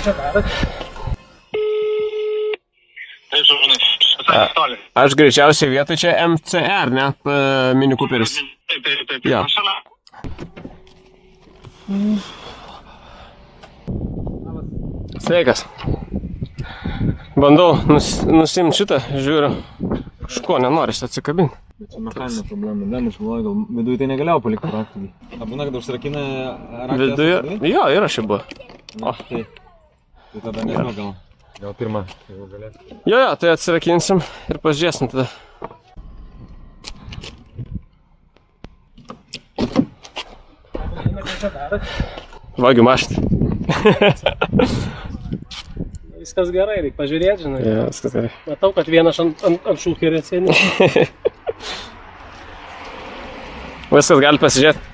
čia darot? Tai žurnai, visai toli. Aš greičiausiai vietoj čia MCR, ne? Mini Cooperis. Taip. Jo. Šalia. Sveikas. Bandau nusimti šitą, žiūriu. Kažko nenorisi atsikabinti. Bet čia mechaninė problema, ne, aš galvoju, gal viduje tai negalėjau palikti raktų. Būna, kad užsirakina raktą. Viduje? Jo, yra šiaip buvo. O, tai tada nežinau, gal pirmą, jeigu galėtų. Jo, tai atsirakinsim ir pažiūrėsim tada. Ką čia darot? Vagiu mašinį. Viskas gerai, reikia pažiūrėti, žinai. Jo, viskas gerai. Matau, kad vienas ant šūkį sėdi. Viskas gali pasižiūrėti.